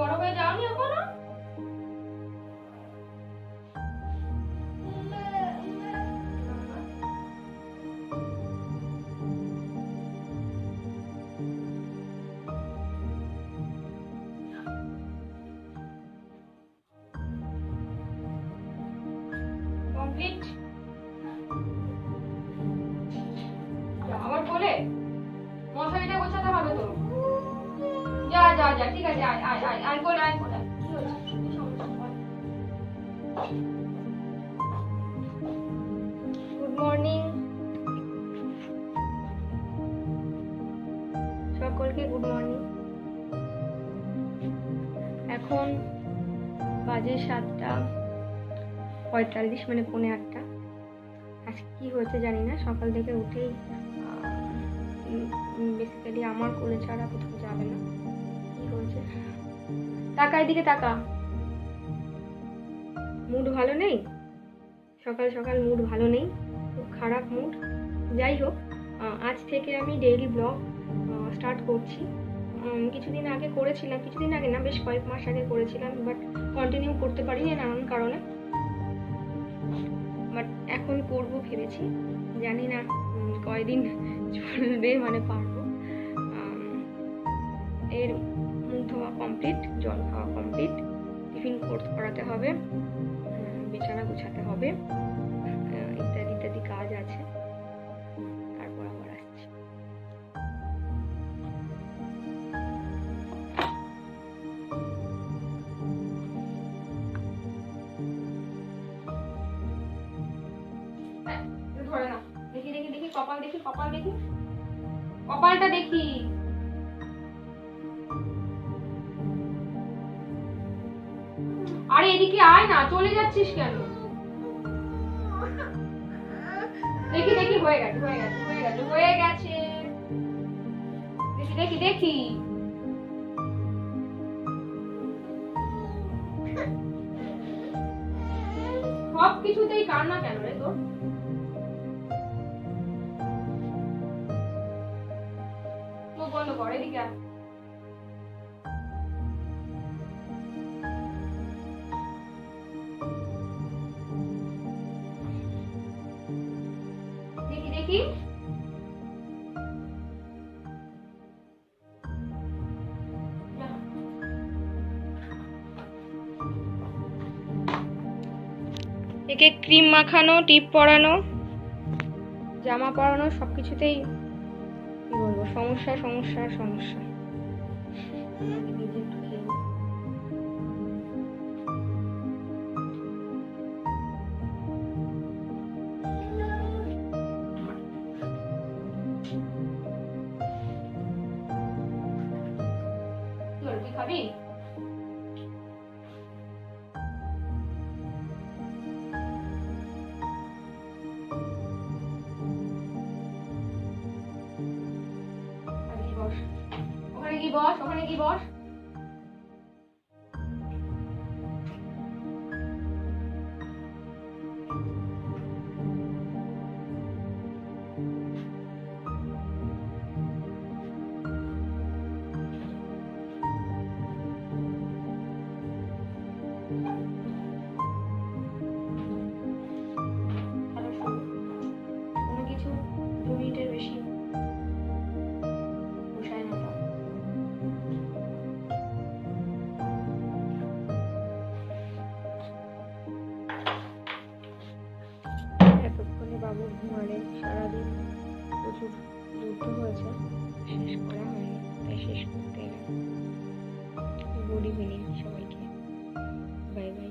বড় হয়ে যাওনি এখনো? কমপ্লিট। আবার বলে মশারিটা গোছাতে হবে তো। যা যা যা, ঠিক আছে, আয় আয় আয় আয় বলে, আয় বলে। গুড মর্নিং সকলকে, গুড মর্নিং। এখন বাজে 7:45, মানে 7:45। আজকে কি হয়েছে জানি না, সকাল থেকে উঠেই বেসিক্যালি আমার কোলে ছাড়া কোথাও যাবে না। কি হয়েছে? তাকা, এদিকে তাকা। মুড ভালো নেই, সকাল সকাল মুড ভালো নেই, খুব খারাপ মুড। যাই হোক, আজ থেকে আমি ডেইলি ব্লগ স্টার্ট করছি। কিছুদিন আগে করেছিলাম, কিছুদিন আগে না, বেশ কয়েক মাস আগে করেছিলাম, বাট কন্টিনিউ করতে পারিনি নানান কারণে। বাট এখন করব ভেবেছি, জানি না কয়দিন চলবে, মানে পারবো। এর মুখ ধোয়া কমপ্লিট, জল খাওয়া কমপ্লিট, টিফিন করাতে হবে, বিছানা গুছাতে হবে, ইত্যাদি ইত্যাদি কাজ আছে। তারপর আবার আসছি। ধরে না, দেখি দেখি দেখি, কপাল দেখি, কপাল দেখি, কপালটা দেখি। আরে এদিকে আয় না, চলে যাচ্ছিস কেন? দেখি দেখি, হয়ে গেছে হয়ে গেছে হয়ে গেছে হয়ে গেছে, দেখি দেখি দেখি। সব কিছুতেই কান্না কেন রে তোর? মুখ বন্ধ কর, এদিকে আয়। দেখি দেখি, একে ক্রিম মাখানো, টিপ পরানো, জামা পরানো, সবকিছুতেই কি বলবো, সমস্যা সমস্যা সমস্যা। তুই খাবি? ওখানে কি বস, ওখানে কি বস। কোনো কিছু 2 মিনিটের বেশি বসায় না। এতক্ষণে বাবু ঘুমালে, সারাদিন প্রচুর যুদ্ধ হয়েছে, শেষ করা হয়নি, তাই শেষ করতে এলাম। গুড ইভিনিং সবাইকে, বাই বাই।